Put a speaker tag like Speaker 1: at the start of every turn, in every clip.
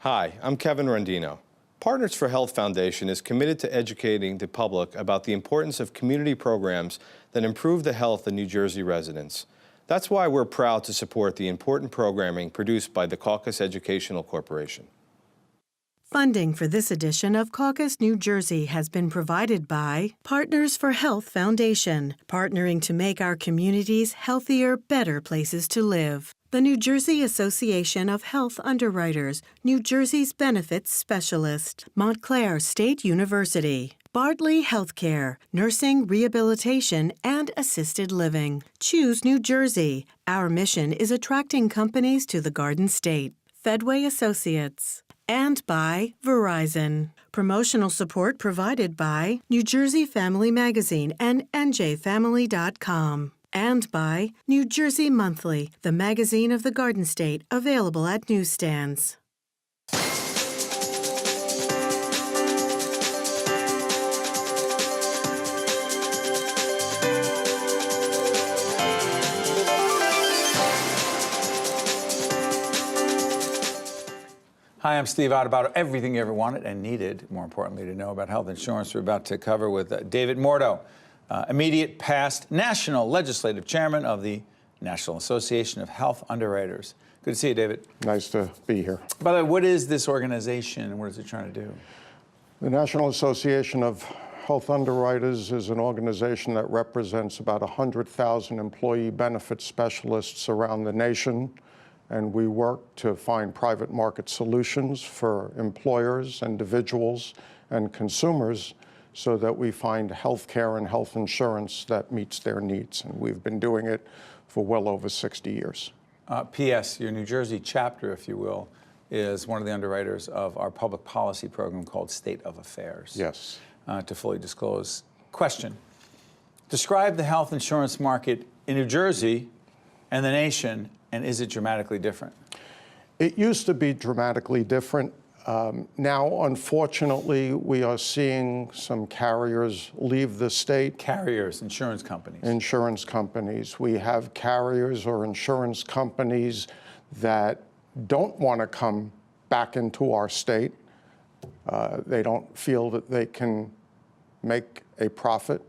Speaker 1: Hi, I'm Kevin Rendino. Partners for Health Foundation is committed to educating the public about the importance of community programs that improve the health of New Jersey residents. That's why we're proud to support the important programming produced by the Caucus Educational Corporation.
Speaker 2: Funding for this edition of Caucus New Jersey has been provided by Partners for Health Foundation, partnering to make our communities healthier, better places to live. The New Jersey Association of Health Underwriters, New Jersey's benefits specialist. Montclair State University. Bartley Healthcare, nursing, rehabilitation, and assisted living. Choose New Jersey. Our mission is attracting companies to the Garden State. Fedway Associates. And by Verizon. Promotional support provided by New Jersey Family Magazine and njfamily.com. And by New Jersey Monthly, the magazine of the Garden State, available at newsstands.
Speaker 3: Hi, I'm Steve Ott. About everything you ever wanted and needed, more importantly, to know about health insurance. We're about to cover with David Mordo, immediate past national legislative chairman of the National Association of Health Underwriters. Good to see you, David.
Speaker 4: Nice to be here.
Speaker 3: By the way, what is this organization and what is it trying to do?
Speaker 4: The National Association of Health Underwriters is an organization that represents about 100,000 employee benefit specialists around the nation. And we work to find private market solutions for employers, individuals, and consumers so that we find health care and health insurance that meets their needs. And we've been doing it for well over 60 years.
Speaker 3: P.S., your New Jersey chapter, if you will, is one of the underwriters of our public policy program called State of Affairs.
Speaker 4: Yes.
Speaker 3: To fully disclose. Question. Describe the health insurance market in New Jersey and the nation, and is it dramatically different?
Speaker 4: It used to be dramatically different. Now, unfortunately, we are seeing some carriers leave the state.
Speaker 3: Carriers, insurance companies.
Speaker 4: Insurance companies. We have carriers or insurance companies that don't want to come back into our state. They don't feel that they can make a profit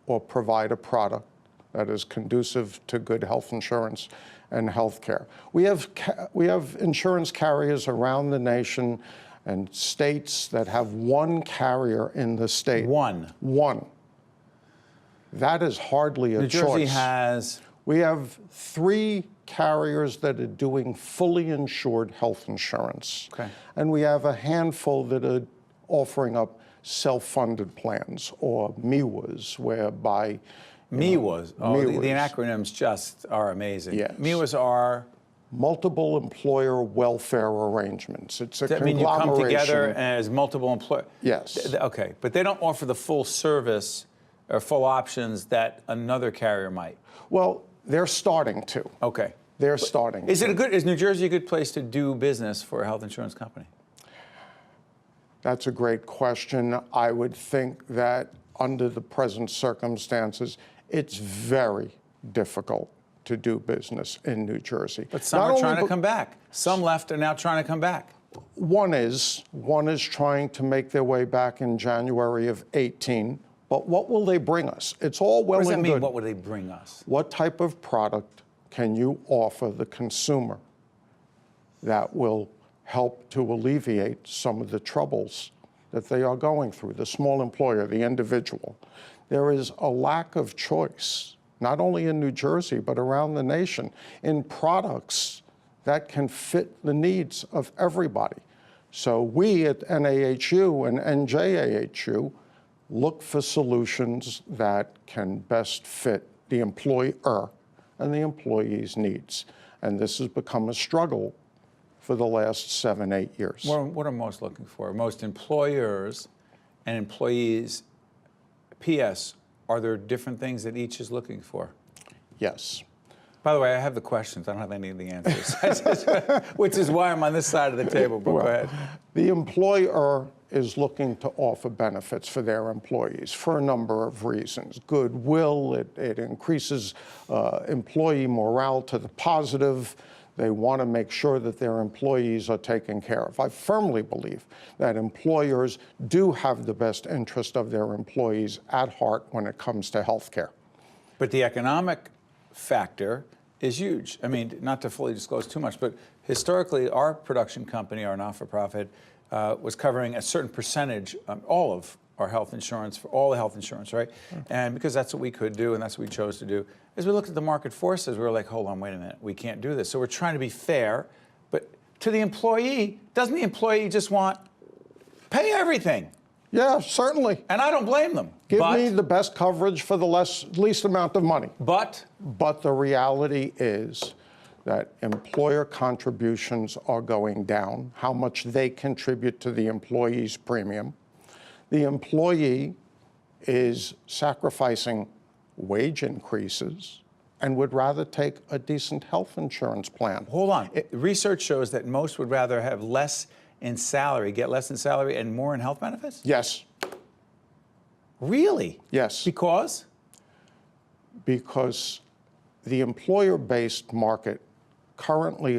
Speaker 4: or provide a product that is conducive to good health insurance and health care. We have insurance carriers around the nation and states that have one carrier in the state.
Speaker 3: One?
Speaker 4: One. That is hardly a choice.
Speaker 3: New Jersey has?
Speaker 4: We have 3 carriers that are doing fully insured health insurance.
Speaker 3: Okay.
Speaker 4: And we have a handful that are offering up self-funded plans or MIWAs, whereby
Speaker 3: MIWAs. Oh,
Speaker 4: MIWAs.
Speaker 3: The acronyms just are amazing.
Speaker 4: Yes.
Speaker 3: MIWAs are?
Speaker 4: Multiple employer welfare arrangements. It's a
Speaker 3: conglomeration. I mean, you come together as multiple employers?
Speaker 4: Yes.
Speaker 3: Okay, but they don't offer the full service or full options that another carrier might?
Speaker 4: Well, they're starting to.
Speaker 3: Okay.
Speaker 4: They're starting
Speaker 3: to. Is New Jersey a good place to do business for a health insurance company?
Speaker 4: That's a great question. I would think that under the present circumstances, it's very difficult to do business in New Jersey.
Speaker 3: But some are trying to come back. Some left are now trying to come back.
Speaker 4: One is trying to make their way back in January of 18. But what will they bring us? It's all well and good.
Speaker 3: What does that mean, what will they bring us?
Speaker 4: What type of product can you offer the consumer that will help to alleviate some of the troubles that they are going through, the small employer, the individual? There is a lack of choice, not only in New Jersey, but around the nation, in products that can fit the needs of everybody. So we at NAHU and NJAHU look for solutions that can best fit the employer and the employee's needs. And this has become a struggle for the last 7, 8 years.
Speaker 3: What are most looking for? Most employers and employees, P.S., are there different things that each is looking for?
Speaker 4: Yes.
Speaker 3: By the way, I have the questions. I don't have any of the answers, which is why I'm on this side of the table, but go ahead.
Speaker 4: The employer is looking to offer benefits for their employees for a number of reasons. Goodwill, it increases employee morale to the positive. They want to make sure that their employees are taken care of. I firmly believe that employers do have the best interest of their employees at heart when it comes to health care.
Speaker 3: But the economic factor is huge. I mean, not to fully disclose too much, but historically, our production company, our not-for-profit, was covering a certain percentage, all of our health insurance, for all the health insurance, right? And because that's what we could do and that's what we chose to do. As we looked at the market forces, we were like, hold on, wait a minute, we can't do this. So we're trying to be fair, but to the employee, doesn't the employee just want, pay everything?
Speaker 4: Yeah, certainly.
Speaker 3: And I don't blame them.
Speaker 4: Give me the best coverage for the least amount of money.
Speaker 3: But
Speaker 4: the reality is that employer contributions are going down, how much they contribute to the employee's premium. The employee is sacrificing wage increases and would rather take a decent health insurance plan.
Speaker 3: Hold on. Research shows that most would rather have less in salary, get less in salary and more in health benefits?
Speaker 4: Yes.
Speaker 3: Really?
Speaker 4: Yes.
Speaker 3: Because?
Speaker 4: Because the employer-based market currently,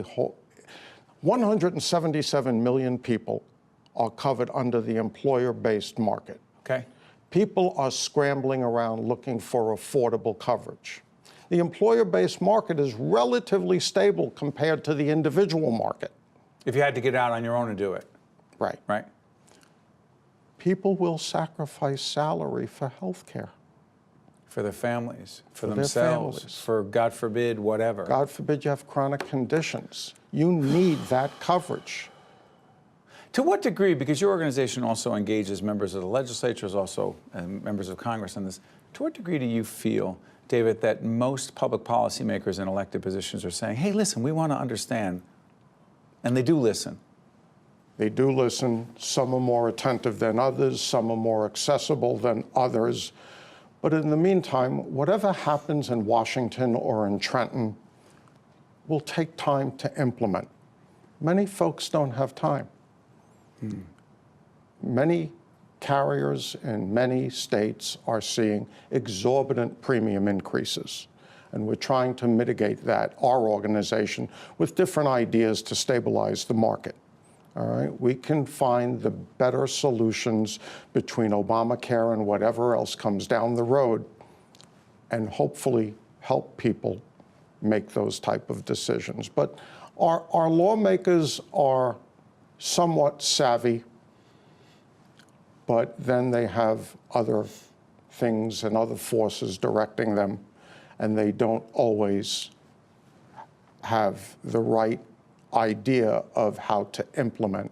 Speaker 4: 177 million people are covered under the employer-based market.
Speaker 3: Okay.
Speaker 4: People are scrambling around looking for affordable coverage. The employer-based market is relatively stable compared to the individual market.
Speaker 3: If you had to get out on your own and do it.
Speaker 4: Right.
Speaker 3: Right.
Speaker 4: People will sacrifice salary for health care.
Speaker 3: For their families, for
Speaker 4: their
Speaker 3: themselves,
Speaker 4: families.
Speaker 3: for, God forbid, whatever.
Speaker 4: God forbid you have chronic conditions. You need that coverage.
Speaker 3: To what degree, because your organization also engages members of the legislature, also members of Congress on this, to what degree do you feel, David, that most public policymakers in elected positions are saying, hey, listen, we want to understand, and they do listen?
Speaker 4: They do listen. Some are more attentive than others. Some are more accessible than others. But in the meantime, whatever happens in Washington or in Trenton will take time to implement. Many folks don't have time. Many carriers in many states are seeing exorbitant premium increases. And we're trying to mitigate that, our organization, with different ideas to stabilize the market. All right? We can find the better solutions between Obamacare and whatever else comes down the road and hopefully help people make those type of decisions. But our lawmakers are somewhat savvy, but then they have other things and other forces directing them, and they don't always have the right idea of how to implement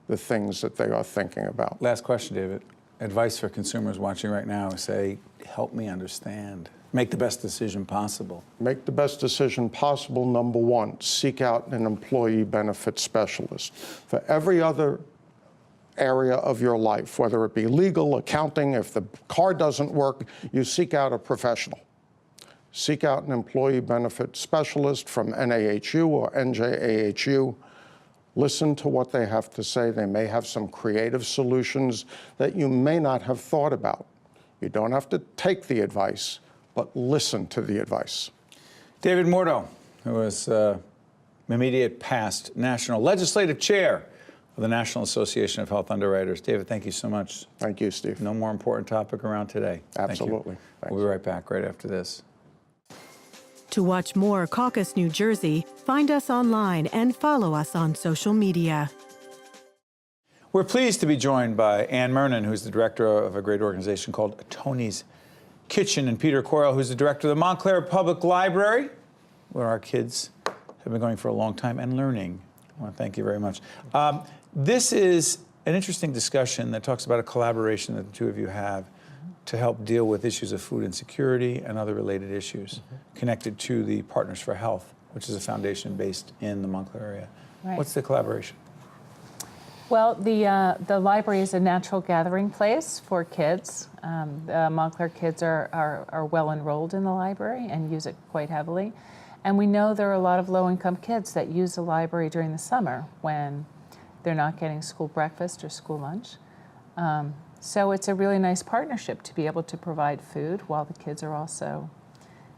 Speaker 4: the things that they are thinking about.
Speaker 3: Last question, David. Advice for consumers watching right now, say, help me understand. Make the best decision possible.
Speaker 4: Make the best decision possible. Number one, seek out an employee benefit specialist. For every other area of your life, whether it be legal, accounting, if the car doesn't work, you seek out a professional. Seek out an employee benefit specialist from NAHU or NJAHU. Listen to what they have to say. They may have some creative solutions that you may not have thought about. You don't have to take the advice, but listen to the advice.
Speaker 3: David Mordo, who is immediate past National Legislative Chair of the National Association of Health Underwriters. David, thank you so much.
Speaker 4: Thank you, Steve.
Speaker 3: No more important topic around today.
Speaker 4: Absolutely.
Speaker 3: Thank you. We'll be right back right after this.
Speaker 2: To watch more Caucus New Jersey, find us online and follow us on social media.
Speaker 3: We're pleased to be joined by Anne Mernin, who's the director of a great organization called Toni's Kitchen, and Peter Coyl, who's the director of the Montclair Public Library, where our kids have been going for a long time and learning. I want to thank you very much. This is an interesting discussion that talks about a collaboration that the two of you have to help deal with issues of food insecurity and other related issues connected to the Partners for Health, which is a foundation based in the Montclair area.
Speaker 5: Right.
Speaker 3: What's the collaboration?
Speaker 5: Well, the library is a natural gathering place for kids. The Montclair kids are well enrolled in the library and use it quite heavily. And we know there are a lot of low-income kids that use the library during the summer when they're not getting school breakfast or school lunch. So it's a really nice partnership to be able to provide food while the kids are also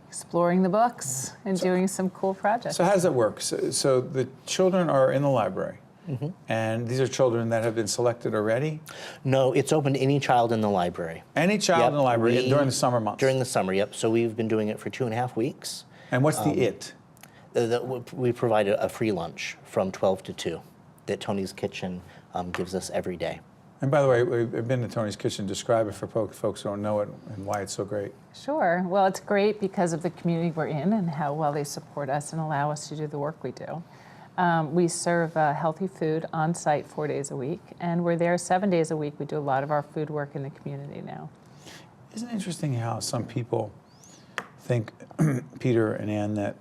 Speaker 5: exploring the books and doing some cool projects.
Speaker 3: So how does that work? So the children are in the library, and these are children that have been selected already?
Speaker 6: No, it's open to any child in the library.
Speaker 3: Any child in the library during the summer months?
Speaker 6: During the summer, yep. So we've been doing it for 2.5 weeks.
Speaker 3: And what's the it?
Speaker 6: We provide a free lunch from 12 to 2 that Toni's Kitchen gives us every day.
Speaker 3: And by the way, we've been to Toni's Kitchen. Describe it for folks who don't know it and why it's so great.
Speaker 5: Sure. Well, it's great because of the community we're in and how well they support us and allow us to do the work we do. We serve healthy food on site 4 days a week, and we're there 7 days a week. We do a lot of our food work in the community now.
Speaker 3: Isn't it interesting how some people think, Peter and Anne, that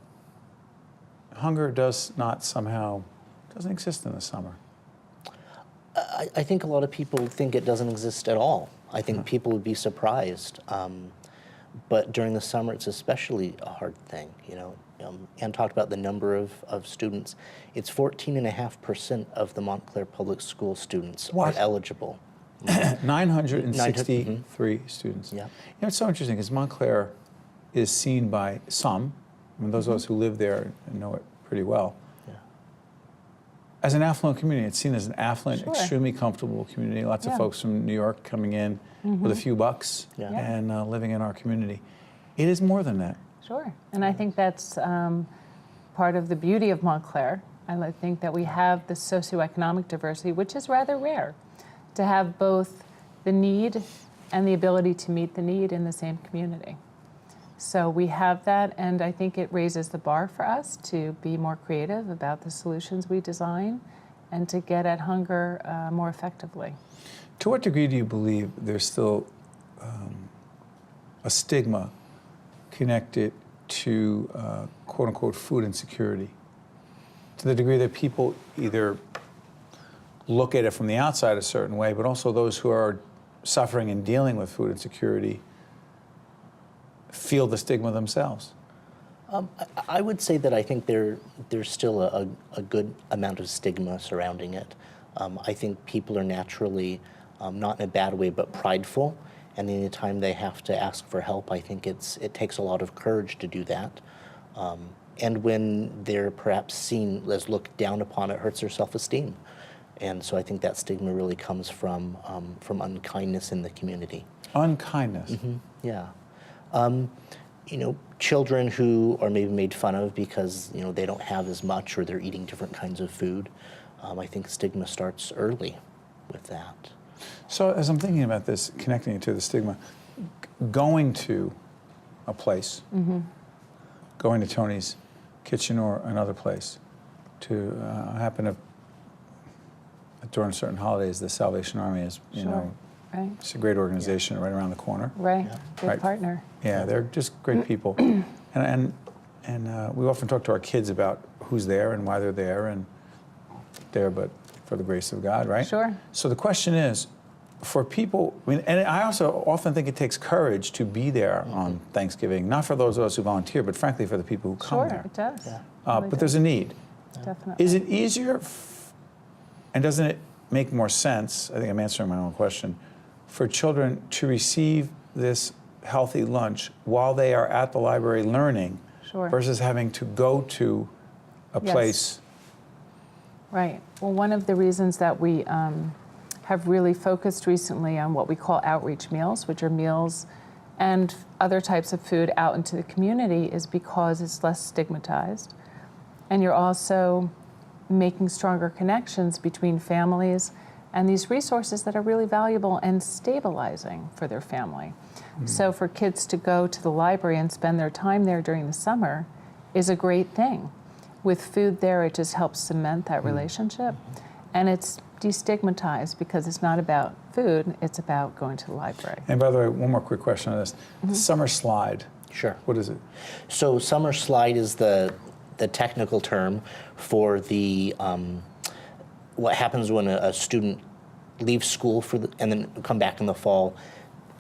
Speaker 3: hunger doesn't exist in the summer?
Speaker 6: I think a lot of people think it doesn't exist at all. I think people would be surprised. But during the summer, it's especially a hard thing. You know, Anne talked about the number of students. It's 14.5% of the Montclair Public School students are eligible.
Speaker 3: 963 students.
Speaker 6: Yeah.
Speaker 3: You know, it's so interesting because Montclair is seen by some, and those of us who live there know it pretty well, as an affluent community. It's seen as an affluent, extremely comfortable community. Lots of folks from New York coming in with a few bucks and living in our community. It is more than that.
Speaker 5: Sure. And I think that's part of the beauty of Montclair. I think that we have the socioeconomic diversity, which is rather rare, to have both the need and the ability to meet the need in the same community. So we have that, and I think it raises the bar for us to be more creative about the solutions we design and to get at hunger more effectively.
Speaker 3: To what degree do you believe there's still a stigma connected to quote-unquote food insecurity? To the degree that people either look at it from the outside a certain way, but also those who are suffering and dealing with food insecurity feel the stigma themselves?
Speaker 6: I would say that I think there's still a good amount of stigma surrounding it. I think people are naturally, not in a bad way, but prideful. And any time they have to ask for help, I think it takes a lot of courage to do that. And when they're perhaps seen as looked down upon, it hurts their self-esteem. And so I think that stigma really comes from unkindness in the community.
Speaker 3: Unkindness?
Speaker 6: Yeah. You know, children who are maybe made fun of because, you know, they don't have as much or they're eating different kinds of food. I think stigma starts early with that.
Speaker 3: So as I'm thinking about this, connecting it to the stigma, going to a place, going to Toni's Kitchen or another place, to happen to, during certain holidays, the Salvation Army is, you know,
Speaker 5: Right.
Speaker 3: it's a great organization right around the corner.
Speaker 5: Right. Good partner.
Speaker 3: Yeah, they're just great people. And we often talk to our kids about who's there and why they're there, and there but for the grace of God, right?
Speaker 5: Sure.
Speaker 3: So the question is, for people, I mean, and I also often think it takes courage to be there on Thanksgiving, not for those of us who volunteer, but frankly for the people who come there.
Speaker 5: Sure, it does.
Speaker 6: Yeah.
Speaker 3: But there's a need.
Speaker 5: Definitely.
Speaker 3: Is it easier, and doesn't it make more sense, I think I'm answering my own question, for children to receive this healthy lunch while they are at the library learning versus having to go to a place?
Speaker 5: Right. Well, one of the reasons that we have really focused recently on what we call outreach meals, which are meals and other types of food out into the community, is because it's less stigmatized. And you're also making stronger connections between families and these resources that are really valuable and stabilizing for their family. So for kids to go to the library and spend their time there during the summer is a great thing. With food there, it just helps cement that relationship. And it's destigmatized because it's not about food, it's about going to the library.
Speaker 3: And by the way, one more quick question on this. Summer slide.
Speaker 6: Sure.
Speaker 3: What is it?
Speaker 6: So summer slide is the technical term for the what happens when a student leaves school and then come back in the fall.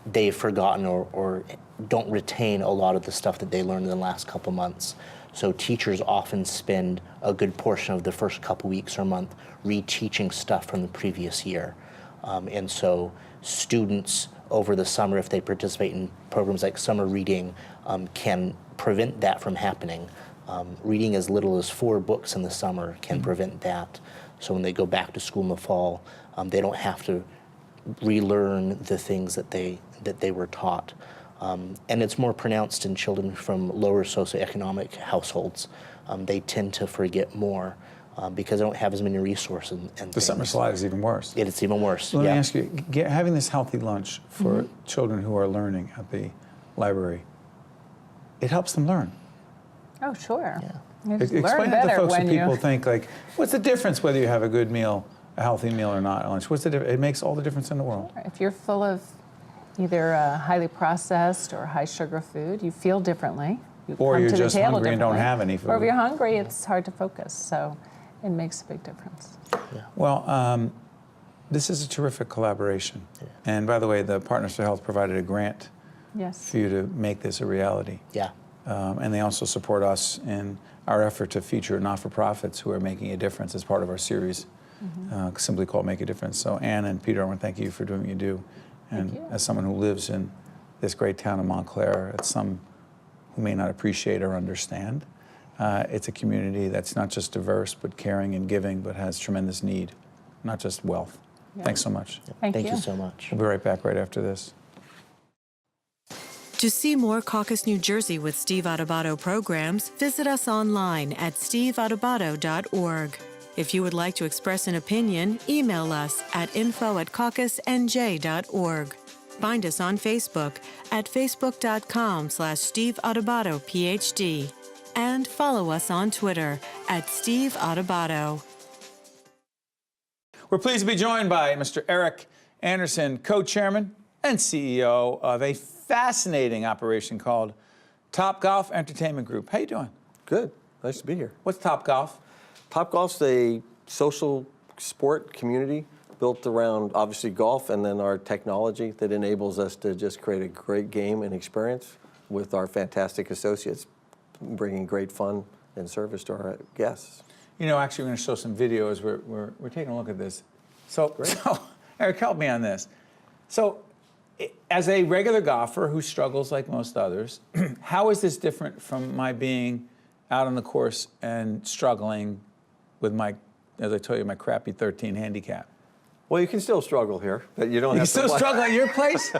Speaker 6: They've forgotten or don't retain a lot of the stuff that they learned in the last couple months. So teachers often spend a good portion of the first couple weeks or month reteaching stuff from the previous year. And so students over the summer, if they participate in programs like summer reading, can prevent that from happening. Reading as little as 4 books in the summer can prevent that. So when they go back to school in the fall, they don't have to relearn the things that they were taught. And it's more pronounced in children from lower socioeconomic households. They tend to forget more because they don't have as many resources and
Speaker 3: The summer slide is even worse.
Speaker 6: It's even worse.
Speaker 3: Let me ask you, having this healthy lunch for children who are learning at the library, it helps them learn.
Speaker 5: Oh, sure.
Speaker 6: Yeah.
Speaker 5: You just learn
Speaker 3: Explain that to
Speaker 5: better
Speaker 3: folks
Speaker 5: when
Speaker 3: who people
Speaker 5: you.
Speaker 3: think, like, what's the difference whether you have a good meal, a healthy meal or not at lunch? What's the difference? It makes all the difference in the world.
Speaker 5: If you're full of either highly processed or high sugar food, you feel differently. You
Speaker 3: Or
Speaker 5: come
Speaker 3: you're
Speaker 5: to the
Speaker 3: just
Speaker 5: table
Speaker 3: hungry and don't
Speaker 5: differently.
Speaker 3: have any food.
Speaker 5: Or if you're hungry, it's hard to focus. So it makes a big difference.
Speaker 3: Well, this is a terrific collaboration. And by the way, the Partners for Health provided a grant
Speaker 5: Yes.
Speaker 3: for you to make this a reality.
Speaker 6: Yeah.
Speaker 3: And they also support us in our effort to feature not-for-profits who are making a difference as part of our series, simply called Make a Difference. So Anne and Peter, I want to thank you for doing what you do. And
Speaker 5: Thank you.
Speaker 3: as someone who lives in this great town of Montclair, it's some who may not appreciate or understand. It's a community that's not just diverse, but caring and giving, but has tremendous need, not just wealth.
Speaker 5: Yeah.
Speaker 3: Thanks so much.
Speaker 5: Thank
Speaker 6: Thank
Speaker 5: you.
Speaker 6: you so much.
Speaker 3: We'll be right back right after this.
Speaker 2: To see more Caucus New Jersey with Steve Adubato programs, visit us online at steveadubato.org. If you would like to express an opinion, email us at info@caucusnj.org. Find us on Facebook at facebook.com/Steve Adubato PhD. And follow us on Twitter at Steve Adubato.
Speaker 3: We're pleased to be joined by Mr. Erik Anderson, co-chairman and CEO of a fascinating operation called Topgolf Entertainment Group. How you doing?
Speaker 7: Good. Nice to be here.
Speaker 3: What's Topgolf?
Speaker 7: Topgolf's a social sport community built around, obviously, golf and then our technology that enables us to just create a great game and experience with our fantastic associates, bringing great fun and service to our guests.
Speaker 3: You know, actually, we're going to show some videos. We're taking a look at this. So, Erik, help me on this. So, as a regular golfer who struggles like most others, how is this different from my being out on the course and struggling with my, as I told you, my crappy 13 handicap?
Speaker 7: Well, you can still struggle here, but you don't have to
Speaker 3: still
Speaker 7: play.
Speaker 3: struggle at your place?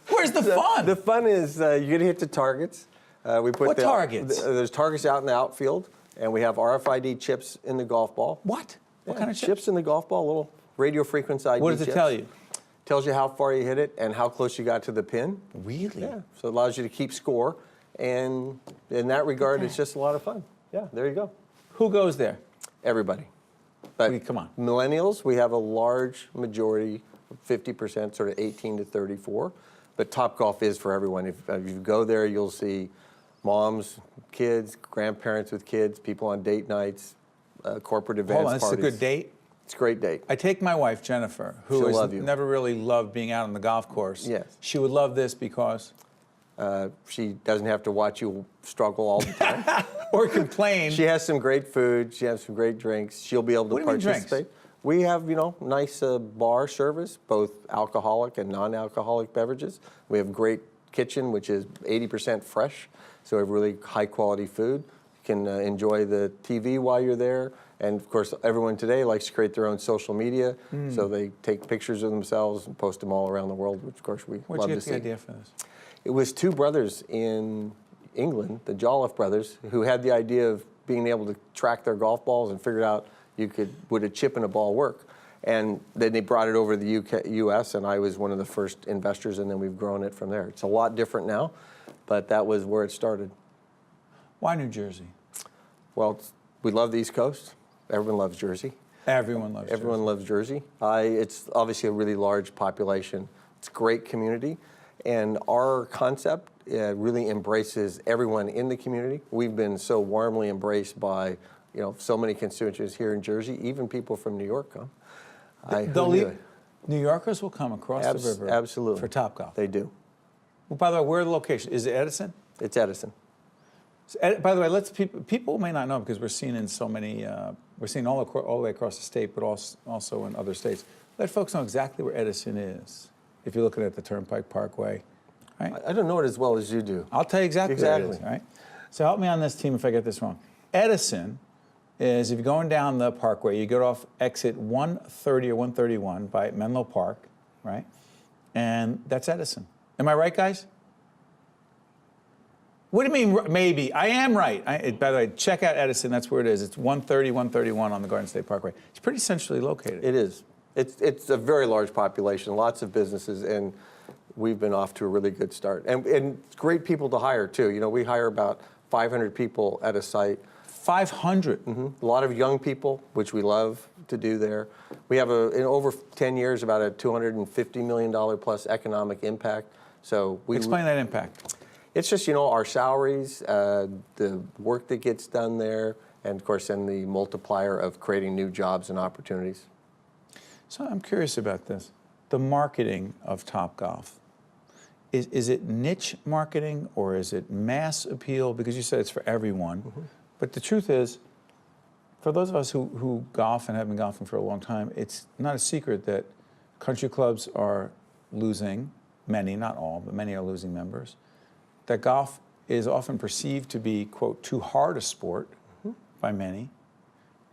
Speaker 3: Where's the fun?
Speaker 7: The fun is you're going to hit the targets. We put
Speaker 3: What targets?
Speaker 7: There's targets out in the outfield, and we have RFID chips in the golf ball.
Speaker 3: What? What
Speaker 7: Yeah,
Speaker 3: kind of
Speaker 7: chips in the golf ball? Little radio frequency ID
Speaker 3: What does it
Speaker 7: chips.
Speaker 3: tell you?
Speaker 7: Tells you how far you hit it and how close you got to the pin.
Speaker 3: Really?
Speaker 7: Yeah. So it allows you to keep score, and in that regard, it's just a lot of fun. Yeah. There you go.
Speaker 3: Who goes there?
Speaker 7: Everybody. But
Speaker 3: Come on.
Speaker 7: millennials, we have a large majority, 50%, sort of 18 to 34. But Topgolf is for everyone. If you go there, you'll see moms, kids, grandparents with kids, people on date nights, corporate events,
Speaker 3: Hold on, this is a
Speaker 7: parties.
Speaker 3: good date?
Speaker 7: It's a great date.
Speaker 3: I take my wife, Jennifer, who
Speaker 7: She'll
Speaker 3: has
Speaker 7: love you.
Speaker 3: never really loved being out on the golf course.
Speaker 7: Yes.
Speaker 3: She would love this because?
Speaker 7: She doesn't have to watch you struggle all the time.
Speaker 3: Or complain.
Speaker 7: She has some great food. She has some great drinks. She'll be able to
Speaker 3: What do you mean drinks?
Speaker 7: participate. We have, nice bar service, both alcoholic and non-alcoholic beverages. We have great kitchen, which is 80% fresh, so we have really high-quality food. You can enjoy the TV while you're there. And, of course, everyone today likes to create their own social media, so they take pictures of themselves and post them all around the world, which, of course, we
Speaker 3: Where'd
Speaker 7: love
Speaker 3: you
Speaker 7: to
Speaker 3: get
Speaker 7: see.
Speaker 3: the idea for this?
Speaker 7: It was 2 brothers in England, the Jolliffe brothers, who had the idea of being able to track their golf balls and figured out would a chip in a ball work. And then they brought it over to the U.S., and I was one of the first investors, and then we've grown it from there. It's a lot different now, but that was where it started.
Speaker 3: Why New Jersey?
Speaker 7: Well, we love the East Coast. Everyone loves Jersey.
Speaker 3: Everyone loves
Speaker 7: Everyone
Speaker 3: Jersey.
Speaker 7: loves Jersey. It's obviously a really large population. It's a great community, and our concept really embraces everyone in the community. We've been so warmly embraced by, so many constituents here in Jersey, even people from New York come.
Speaker 3: New Yorkers will come across the river
Speaker 7: absolutely.
Speaker 3: for Topgolf.
Speaker 7: They do.
Speaker 3: Well, by the way, where are the location? Is it Edison?
Speaker 7: It's Edison.
Speaker 3: By the way, people may not know because we're seen in so many, we're seen all the way across the state, but also in other states. Let folks know exactly where Edison is. if you're looking at the Turnpike Parkway. Right?
Speaker 7: I don't know it as well as you do.
Speaker 3: I'll tell you exactly what it is, right? So help me on this team if I get this wrong. Edison is, if you're going down the parkway, you get off exit 130 or 131 by Menlo Park, right? And that's Edison. Am I right, guys? What do you mean, maybe? I am right. By the way, check out Edison. That's where it is. It's 130, 131 on the Garden State Parkway. It's pretty centrally located.
Speaker 7: It is. It's a very large population, lots of businesses, and we've been off to a really good start. And great people to hire, too. You know, we hire about 500 people at a site.
Speaker 3: 500?
Speaker 7: Mm-hmm. A lot of young people, which we love to do there. We have, in over 10 years, about a $250 million plus economic impact. So
Speaker 3: Explain that impact.
Speaker 7: It's just, you know, our salaries, the work that gets done there, and of course, then the multiplier of creating new jobs and opportunities.
Speaker 3: So I'm curious about this. The marketing of Topgolf. Is it niche marketing or is it mass appeal? Because you said it's for everyone. Mm-hmm. But the truth is, for those of us who golf and have been golfing for a long time, it's not a secret that country clubs are losing, many, not all, but many are losing members. That golf is often perceived to be, quote, too hard a sport by many.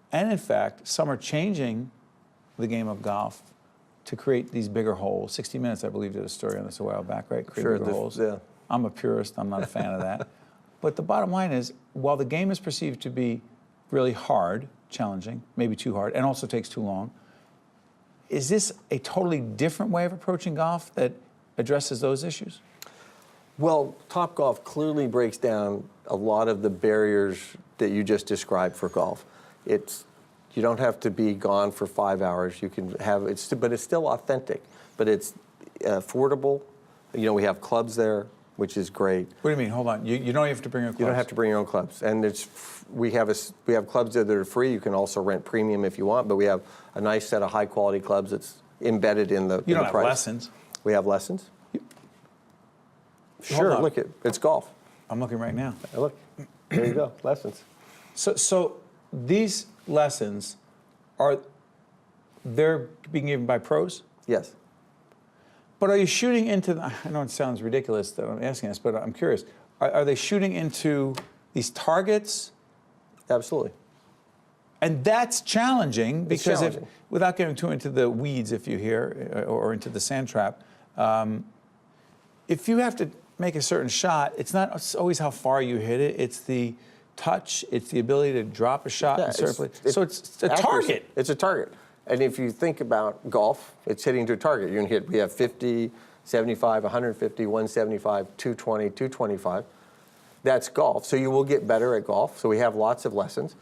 Speaker 3: And in fact, some are changing the game of golf to create these bigger holes. 60 Minutes, I believe, did a story on this a while back, right? Create bigger holes.
Speaker 7: Yeah.
Speaker 3: I'm a purist. I'm not a fan of that. But the bottom line is, while the game is perceived to be really hard, challenging, maybe too hard, and also takes too long, is this a totally different way of approaching golf that addresses those issues?
Speaker 7: Well, Topgolf clearly breaks down a lot of the barriers that you just described for golf. You don't have to be gone for 5 hours. You can have but it's still authentic. But it's affordable. You know, we have clubs there, which is great.
Speaker 3: What do you mean? Hold on. You don't have to bring your clubs.
Speaker 7: You don't have to bring your own clubs, and we have clubs that are free. You can also rent premium if you want. But we have a nice set of high quality clubs that's embedded in the.
Speaker 3: You don't
Speaker 7: have
Speaker 3: price. Lessons.
Speaker 7: We have lessons. Sure, look it's golf.
Speaker 3: I'm looking right now.
Speaker 7: Look, there you go, lessons.
Speaker 3: So these lessons they're being given by pros?
Speaker 7: Yes.
Speaker 3: But are you shooting into, I know it sounds ridiculous that I'm asking this, but I'm curious. Are they shooting into these targets?
Speaker 7: Absolutely.
Speaker 3: And that's challenging because
Speaker 7: challenging.
Speaker 3: Without getting too into the weeds, if you hear, or into the sand trap, if you have to make a certain shot, it's not always how far you hit it. It's the touch. It's the ability to drop a shot and circle it. So it's a target.
Speaker 7: It's a target. And if you think about golf, it's hitting to a target. You're going to hit, we have 50, 75, 150, 175, 220, 225. That's golf. So you will get better at golf. So we have lots of lessons.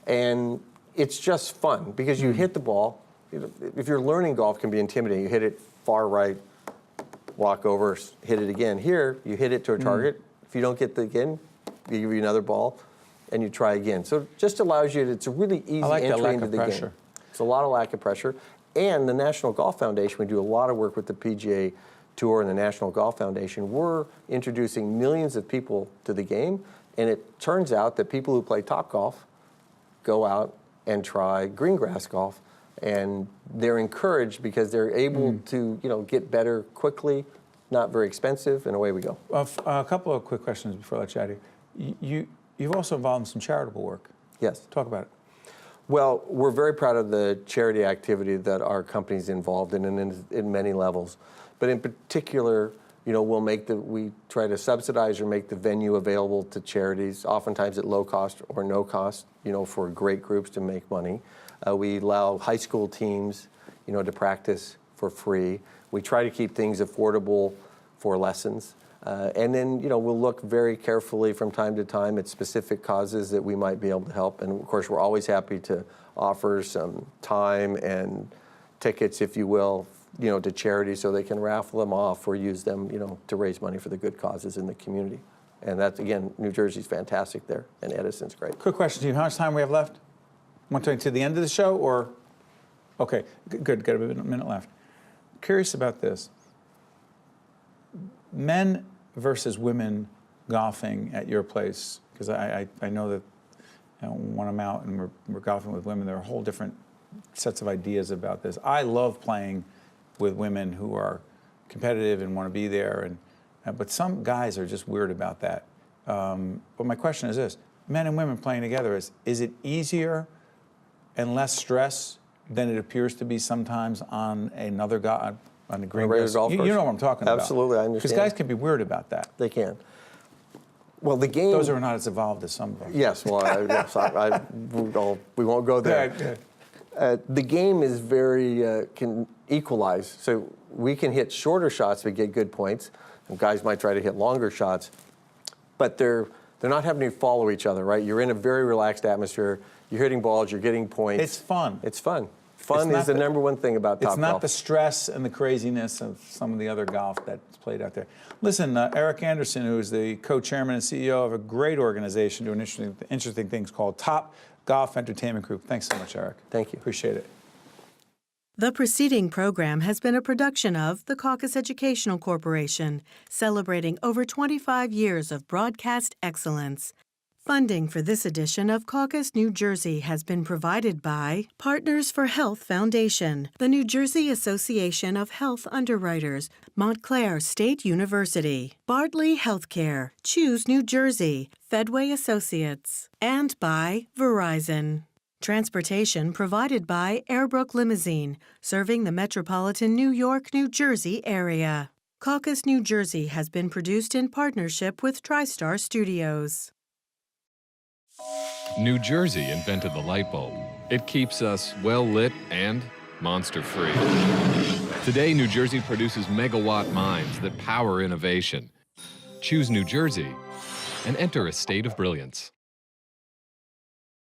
Speaker 7: And it's just fun because you hit the ball. If you're learning golf, it can be intimidating. You hit it far right, walk over, hit it again. Here, you hit it to a target. If you don't get the again, they give you another ball, and you try again. So it just allows you, it's a really easy entry into the game. It's a lot of lack of pressure. And the National Golf Foundation, we do a lot of work with the PGA Tour and the National Golf Foundation. We're introducing millions of people to the game, and it turns out that people who play Topgolf go out and try green grass golf. And they're encouraged because they're able to, get better quickly, not very expensive, and away we go.
Speaker 3: A couple of quick questions before I let you out of here. You've also involved in some charitable work.
Speaker 7: Yes.
Speaker 3: Talk about it.
Speaker 7: Well, we're very proud of the charity activity that our company's involved in many levels. But in particular, we try to subsidize or make the venue available to charities, oftentimes at low cost or no cost, for great groups to make money. We allow high school teams, to practice for free. We try to keep things affordable for lessons. And then, we'll look very carefully from time to time at specific causes that we might be able to help. And of course, we're always happy to offer some time and tickets, if you will, to charities so they can raffle them off or use them, to raise money for the good causes in the community. And that's, again, New Jersey's fantastic there, and Edison's great.
Speaker 3: Quick question to you. How much time we have left? Want to the end of the show, or? Okay, good. Got a minute left. Curious about this. Men versus women golfing at your place, because I know that when I'm out and we're golfing with women, there are whole different sets of ideas about this. I love playing with women who are competitive and want to be there. But some guys are just weird about that. But my question is this: men and women playing together, is it easier and less stress than it appears to be sometimes on another guy on the green
Speaker 7: regular golf course?
Speaker 3: You know what I'm talking about.
Speaker 7: Absolutely, I understand.
Speaker 3: Because guys can be weird about that.
Speaker 7: They can. Well, the game.
Speaker 3: Those are not as evolved as some of them.
Speaker 7: Yes, well, we won't go there. The game is very, can equalize. So we can hit shorter shots but get good points. And guys might try to hit longer shots. But they're not having to follow each other, right? You're in a very relaxed atmosphere. You're hitting balls. You're getting points.
Speaker 3: It's fun.
Speaker 7: It's fun. Fun is the number one thing about Topgolf.
Speaker 3: It's not the stress and the craziness of some of the other golf that's played out there. Listen, Erik Anderson, who is the co-chairman and CEO of a great organization doing interesting things called Topgolf Entertainment Group. Thanks so much, Erik.
Speaker 7: Thank you.
Speaker 3: Appreciate it.
Speaker 2: The preceding program has been a production of the Caucus Educational Corporation, celebrating over 25 years of broadcast excellence. Funding for this edition of Caucus New Jersey has been provided by Partners for Health Foundation, the New Jersey Association of Health Underwriters, Montclair State University, Bartley Healthcare, Choose New Jersey, Fedway Associates, and by Verizon. Transportation provided by Airbrook Limousine, serving the metropolitan New York, New Jersey area. Caucus New Jersey has been produced in partnership with TriStar Studios.
Speaker 8: New Jersey invented the light bulb. It keeps us well lit and monster-free. Today, New Jersey produces megawatt minds that power innovation. Choose New Jersey and enter a state of brilliance.